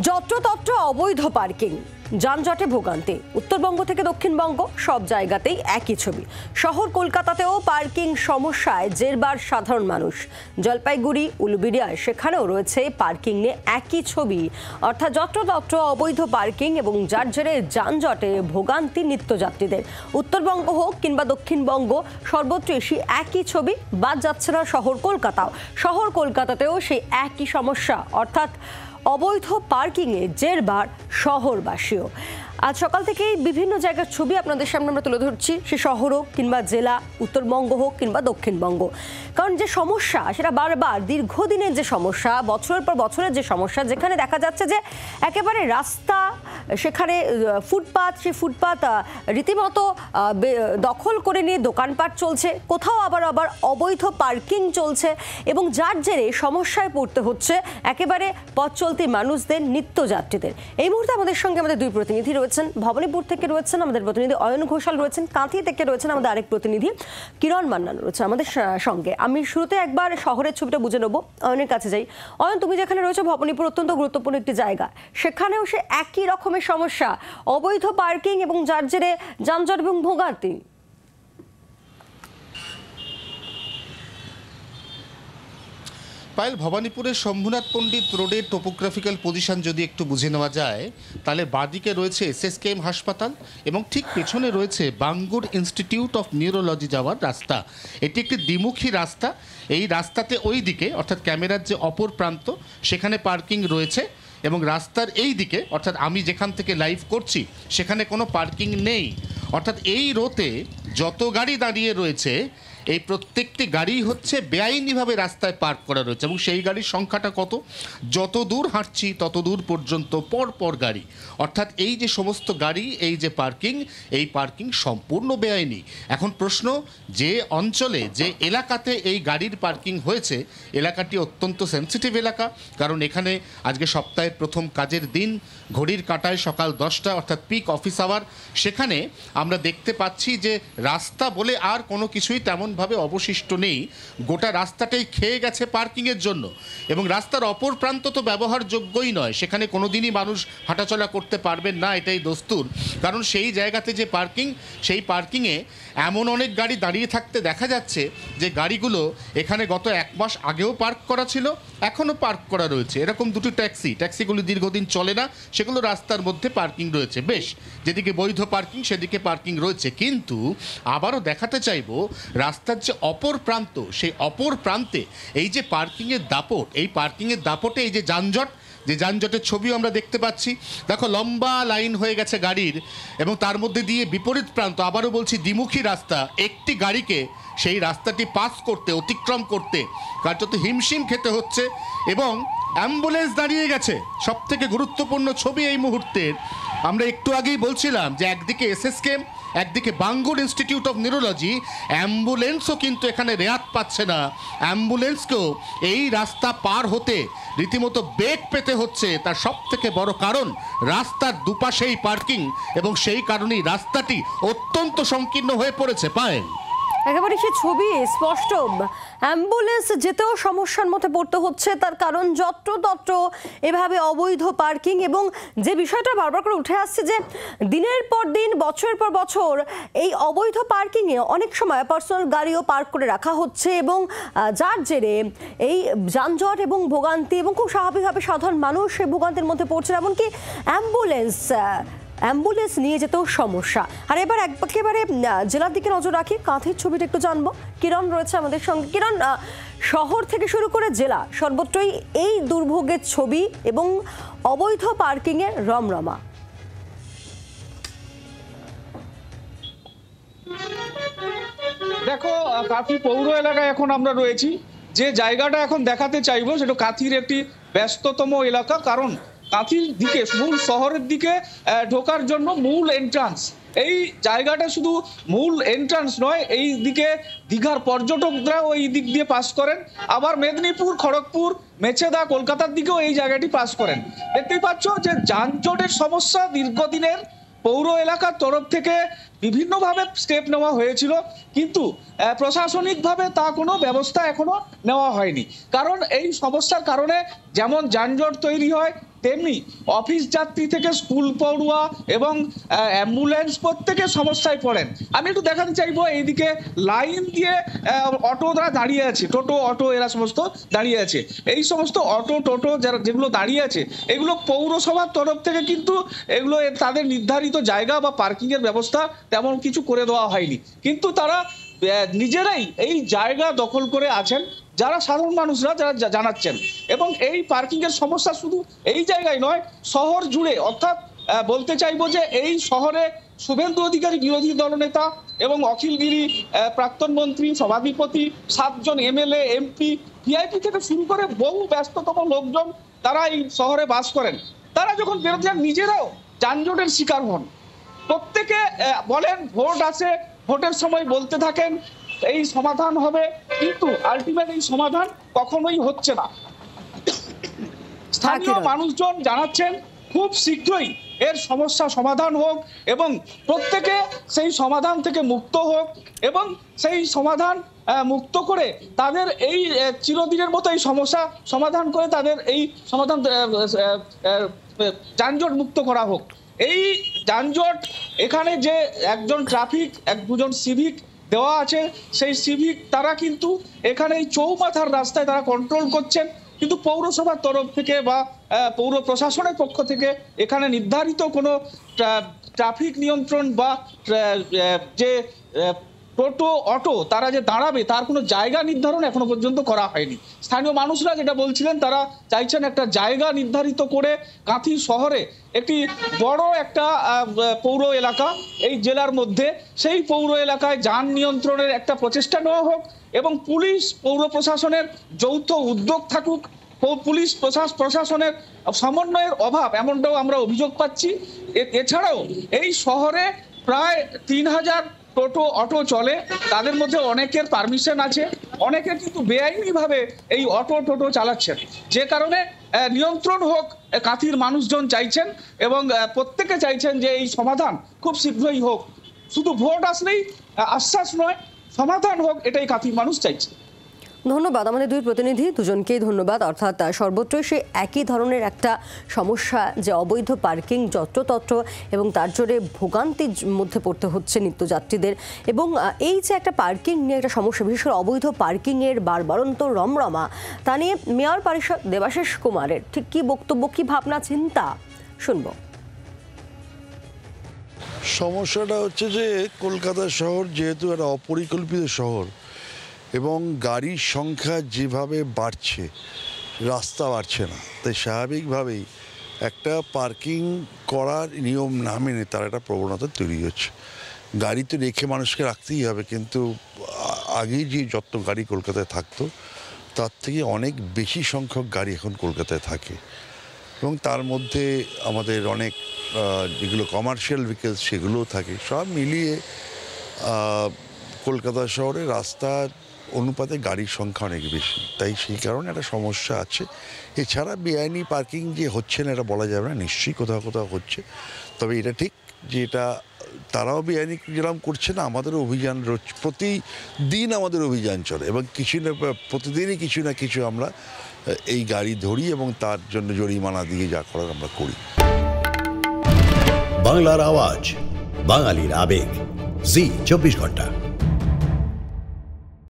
যত্রতত্র অবৈধ পার্কিং, যানজটে ভোগান্তি। উত্তরবঙ্গ থেকে দক্ষিণবঙ্গ সব জায়গাতেই একই ছবি। শহর কলকাতাতেও পার্কিং সমস্যায় জেরবার সাধারণ মানুষ। জলপাইগুড়ি, উলুবেড়িয়ায় সেখানেও রয়েছে পার্কিং নিয়ে একই ছবি, অর্থাৎ যত্রতত্র অবৈধ পার্কিং এবং যার জেরে যানজটে ভোগান্তি নিত্যযাত্রীদের। উত্তরবঙ্গ হোক কিংবা দক্ষিণবঙ্গ, সর্বত্র সেই একই ছবি। বাদ যাচ্ছে না শহর কলকাতাও। শহর কলকাতাতেও সেই একই সমস্যা, অর্থাৎ অবৈধ পার্কিংয়ে জেরবার শহরবাসীও। আজ সকাল থেকেই বিভিন্ন জায়গার ছবি আপনাদের সামনে আমরা তুলে ধরছি, সে শহর হোক কিংবা জেলা, উত্তরবঙ্গ হোক কিংবা দক্ষিণবঙ্গ। কারণ যে সমস্যা সেটা বারবার দীর্ঘদিনের যে সমস্যা, বছরের পর বছরের যে সমস্যা, যেখানে দেখা যাচ্ছে যে একেবারে রাস্তা, সেখানে ফুটপাত, সেই ফুটপাত রীতিমতো দখল করে নিয়ে দোকানপাট চলছে, কোথাও আবার অবৈধ পার্কিং চলছে এবং যার জেরে সমস্যায় পড়তে হচ্ছে একেবারে পথ চলতি মানুষদের, নিত্যযাত্রীদের। এই মুহূর্তে আমাদের সঙ্গে আমাদের দুই প্রতিনিধি রয়েছেন। ভবানীপুর থেকে রয়েছেন আমাদের প্রতিনিধি অয়ন ঘোষাল, রয়েছেন কাঁথি থেকে রয়েছেন আমাদের আরেক প্রতিনিধি কিরণ মান্নান রয়েছে আমাদের সঙ্গে। আমি শুরুতে একবার শহরের ছবিটা বুঝে নেবো, অয়নের কাছে যাই। অয়ন, তুমি যেখানে রয়েছে ভবানীপুর অত্যন্ত গুরুত্বপূর্ণ একটি জায়গা, সেখানেও সে একই রকমের সমস্যা, অবৈধ পার্কিং এবং যার জেরে যানজট এবং ভোগান্তি। পায়েল, ভবানীপুরের শম্ভুনাথ পণ্ডিত রোডের টোপোগ্রাফিক্যাল পজিশন যদি একটু বুঝে নেওয়া যায়, তাহলে বাঁদিকে রয়েছে SSKM হাসপাতাল এবং ঠিক পেছনে রয়েছে বাঙ্গুর ইনস্টিটিউট অফ নিউরোলজি যাওয়ার রাস্তা। এটি একটি দ্বিমুখী রাস্তা। এই রাস্তাতে ওই দিকে, অর্থাৎ ক্যামেরার যে অপর প্রান্ত, সেখানে পার্কিং রয়েছে এবং রাস্তার এই দিকে, অর্থাৎ আমি যেখান থেকে লাইভ করছি, সেখানে কোনো পার্কিং নেই। অর্থাৎ এই রোতে যত গাড়ি দাঁড়িয়ে রয়েছে, এই প্রত্যেকটি গাড়ি হচ্ছে বেআইনিভাবে রাস্তায় পার্ক করা রয়েছে এবং সেই গাড়ির সংখ্যাটা কত, যত দূর হাঁটছি তত দূর পর্যন্ত পর গাড়ি। অর্থাৎ এই যে সমস্ত গাড়ি, এই যে পার্কিং, এই পার্কিং সম্পূর্ণ বেআইনি। এখন প্রশ্ন, যে অঞ্চলে, যে এলাকাতে এই গাড়ির পার্কিং হয়েছে, এলাকাটি অত্যন্ত সেন্সিটিভ এলাকা। কারণ এখানে আজকে সপ্তাহের প্রথম কাজের দিন, ঘড়ির কাঁটায় সকাল 10টা, অর্থাৎ পিক অফিস আওয়ার। সেখানে আমরা দেখতে পাচ্ছি যে রাস্তা বলে আর কোনো কিছুই তেমন ভাবে অবশিষ্ট নেই। গোটা রাস্তাটাই খেয়ে গেছে পার্কিংয়ের জন্য এবং রাস্তার অপর প্রান্ত তো ব্যবহারযোগ্যই নয়, সেখানে কোনোদিনই মানুষ হাঁটাচলা করতে পারবেন না, এটাই দস্তুর। কারণ সেই জায়গাতে যে পার্কিং, সেই পার্কিংয়ে এমন অনেক গাড়ি দাঁড়িয়ে থাকতে দেখা যাচ্ছে যে গাড়িগুলো এখানে গত 1 মাস আগেও পার্ক করা ছিল, এখনও পার্ক করা রয়েছে। এরকম দুটো ট্যাক্সিগুলো দীর্ঘদিন চলে না, সেগুলো রাস্তার মধ্যে পার্কিং রয়েছে। বেশ, যেদিকে বৈধ পার্কিং সেদিকে পার্কিং রয়েছে, কিন্তু আবারও দেখাতে চাইব রাস্তার যে অপর প্রান্ত, সেই অপর প্রান্তে এই যে পার্কিংয়ের দাপট, এই পার্কিংয়ের দাপটে এই যে যানজট, যে যানজটের ছবিও আমরা দেখতে পাচ্ছি। দেখো, লম্বা লাইন হয়ে গেছে গাড়ির এবং তার মধ্যে দিয়ে বিপরীত প্রান্ত, আবারও বলছি দ্বিমুখী রাস্তা, একটি গাড়িকে সেই রাস্তাটি পাস করতে, অতিক্রম করতে কার্যত হিমশিম খেতে হচ্ছে এবং অ্যাম্বুলেন্স দাঁড়িয়ে গেছে। সব থেকে গুরুত্বপূর্ণ ছবি এই মুহূর্তের, আমরা একটু আগেই বলছিলাম যে একদিকে SSKM, একদিকে বাঙ্গুর ইনস্টিটিউট অফ নিউরোলজি, অ্যাম্বুলেন্সও কিন্তু এখানে রেয়াত পাচ্ছে না। অ্যাম্বুলেন্সকেও এই রাস্তা পার হতে রীতিমতো বেগ পেতে হচ্ছে। তার সব থেকে বড় কারণ রাস্তার দুপাশেই পার্কিং এবং সেই কারণেই রাস্তাটি অত্যন্ত সংকীর্ণ হয়ে পড়েছে। পায় একেবারে সে ছবি স্পষ্ট, অ্যাম্বুলেন্স যেতেও সমস্যার মধ্যে পড়তে হচ্ছে। তার কারণ যত্রতত্র এভাবে অবৈধ পার্কিং এবং যে বিষয়টা বারবার করে উঠে আসছে যে দিনের পর দিন, বছরের পর বছর এই অবৈধ পার্কিংয়ে অনেক সময় পার্সোনাল গাড়িও পার্ক করে রাখা হচ্ছে এবং যার জেরে এই যানজট এবং ভোগান্তি এবং খুব স্বাভাবিকভাবে সাধারণ মানুষ এই ভোগান্তির মধ্যে পড়ছে। এমনকি অ্যাম্বুলেন্স নিয়ে যেতেও সমস্যা। আর এবার একেবারে জেলার দিকে নজর রাখি, কাঁথির ছবিটা একটু জানবো। কিরণ রয়েছে আমাদের সঙ্গে। কিরণ, শহর থেকে শুরু করে জেলা, সর্বত্রই এই দুর্ভোগের ছবি এবং অবৈধ পার্কিংয়ের রমরমা। দেখো, কাঁথি পৌর এলাকায় এখন আমরা রয়েছি। যে জায়গাটা এখন দেখাতে চাইবো সেটা কাঁথির একটি ব্যস্ততম এলাকা। কারণ কাঁথির দিকে, মূল শহরের দিকে ঢোকার জন্য মূল এন্ট্রান্স, এই জায়গাটা শুধু মূল এন্ট্রান্স নয়, এই দিকে দীঘার পর্যটকরা ওই দিক দিয়ে পাস করেন, আবার মেদিনীপুর, খড়গপুর, মেছেদা, কলকাতার দিকেও এই জায়গাটি পাস করেন। দেখতেই পাচ্ছ যে যানজটের সমস্যা দীর্ঘদিনের। পৌর এলাকার তরফ থেকে বিভিন্নভাবে স্টেপ নেওয়া হয়েছিল, কিন্তু প্রশাসনিকভাবে তা কোনো ব্যবস্থা এখনো নেওয়া হয়নি। কারণ এই সমস্যার কারণে যেমন যানজট তৈরি হয়, তেমনি অফিস যাত্রী থেকে স্কুল পড়ুয়া এবং অ্যাম্বুলেন্স প্রত্যেকে সমস্যায় পড়েন। আমি একটু দেখাতে চাইবো, এইদিকে লাইন দিয়ে অটোরা দাঁড়িয়ে আছে, টোটো অটো এরা সমস্ত দাঁড়িয়ে আছে। এই সমস্ত অটো টোটো যারা যেগুলো দাঁড়িয়ে আছে, এগুলো পৌরসভার তরফ থেকে কিন্তু এগুলো তাদের নির্ধারিত জায়গা বা পার্কিংয়ের ব্যবস্থা তেমন কিছু করে দেওয়া হয়নি, কিন্তু তারা নিজেরাই এই জায়গা দখল করে আছেন, যারা সাধারণ মানুষরা যারা জানাচ্ছেন। এবং এই পার্কিং এর সমস্যা শুধু এই জায়গায় নয়, শহর জুড়ে, অর্থাৎ বলতে চাইবো যে এই শহরে শুভেন্দু অধিকারী বিরোধী দলনেতা এবং অখিল গিরি প্রাক্তন মন্ত্রী, সভাধিপতি, 7 জন এমএলএ, এমপি, ভিআইপি থেকে শুরু করে বহু ব্যস্ততম লোকজন তারা এই শহরে বাস করেন। তারা যখন বেরোতে যান নিজেরাও যানজটের শিকার হন। প্রত্যেকে বলেন ভোট আসে, ভোটের সময় বলতে থাকেন এই সমাধান হবে, কিন্তু আলটিমেট এই সমাধান কখনোই হচ্ছে না। স্থানীয় মানুষজন জানাচ্ছেন খুব শীঘ্রই এর সমস্যা সমাধান হোক এবং প্রত্যেকে সেই সমাধান থেকে মুক্ত হোক, এবং সেই সমাধান মুক্ত করে তাদের এই চিরদিনের মতো এই সমস্যা সমাধান করে তাদের এই সমাধান যানজট মুক্ত করা হোক। এই যানজট, এখানে যে একজন ট্রাফিক, 1-2 সিভিক দেওয়া আছে, সেই সিভিক তারা কিন্তু এখানে এই চৌমাথার রাস্তায় তারা কন্ট্রোল করছেন, কিন্তু পৌরসভার তরফ থেকে বা পৌর প্রশাসনের পক্ষ থেকে এখানে নির্ধারিত কোনো ট্রাফিক নিয়ন্ত্রণ বা যে টোটো অটো তারা যে দাঁড়াবে তার কোনো জায়গা নির্ধারণ এখনো পর্যন্ত করা হয়নি। স্থানীয় মানুষরা যেটা বলছিলেন, তারা চাইছেন একটা জায়গা নির্ধারিত করে কাঁথি শহরে একটি বড় একটা পৌর এলাকা এই জেলার মধ্যে, সেই পৌর এলাকায় যান নিয়ন্ত্রণের একটা প্রচেষ্টা নেওয়া হোক এবং পুলিশ পৌর প্রশাসনের যৌথ উদ্যোগ থাকুক। পুলিশ প্রশাসনের সমন্বয়ের অভাব এমনটাও আমরা অভিযোগ পাচ্ছি। এছাড়াও এই শহরে প্রায় 3000 টোটো অটো চলে, তাদের মধ্যে অনেকের পারমিশন আছে, অনেকে কিন্তু বেআইনিভাবে এই অটো টোটো চালাচ্ছেন, যে কারণে নিয়ন্ত্রণ হোক কাঁথির মানুষজন চাইছেন এবং প্রত্যেকে চাইছেন যে এই সমাধান খুব শীঘ্রই হোক। শুধু ভোট আসলেই আশ্বাস নয়, সমাধান হোক, এটাই কাঁথির মানুষ চাইছে। ধন্যবাদ আমাদের দুই প্রতিনিধি, দুজনকেই ধন্যবাদ। অর্থাৎ সর্বত্রই সে একই ধরনের একটা সমস্যা, যে অবৈধ পার্কিং যত্রতত্র, এবং তার জোরে ভোগান্তির মধ্যে পড়তে হচ্ছে নিত্যযাত্রীদের। এবং এই যে একটা পার্কিং নিয়ে একটা সমস্যা, বিশেষ করে অবৈধ পার্কিংয়ের বারবারন্ত রমরমা, তা নিয়ে মেয়র পরিষদ দেবাশিস কুমারের ঠিক কী বক্তব্য, কী ভাবনা চিন্তা শুনব। সমস্যাটা হচ্ছে যে কলকাতা শহর যেহেতু একটা অপরিকল্পিত শহর এবং গাড়ির সংখ্যা যেভাবে বাড়ছে, রাস্তা বাড়ছে না, তাই স্বাভাবিকভাবেই একটা পার্কিং করার নিয়ম না মেনে তার একটা প্রবণতা তৈরি হচ্ছে। গাড়ি তো রেখে মানুষকে রাখতেই হবে, কিন্তু আগেই যে যত গাড়ি কলকাতায় থাকতো তার থেকে অনেক বেশি সংখ্যক গাড়ি এখন কলকাতায় থাকে, এবং তার মধ্যে আমাদের অনেক যেগুলো কমার্শিয়াল ভেহিকেলস সেগুলোও থাকে। সব মিলিয়ে কলকাতা শহরে রাস্তার অনুপাতে গাড়ির সংখ্যা অনেক বেশি, তাই সেই কারণে একটা সমস্যা আছে। এছাড়া বেআইনি পার্কিং যে হচ্ছে না এটা বলা যাবে না, নিশ্চয়ই কোথাও কোথাও হচ্ছে, তবে এটা ঠিক যে এটা তারাও বেআইনি যেরকম করছে না, আমাদেরও অভিযান রয়েছে, প্রতিদিন আমাদের অভিযান চলে এবং কিছু না প্রতিদিনই কিছু না কিছু আমরা এই গাড়ি ধরি এবং তার জন্য জরিমানা দিয়ে যা করার আমরা করি। বাংলার আওয়াজ, বাঙালির আবেগ, জি 24 ঘন্টা।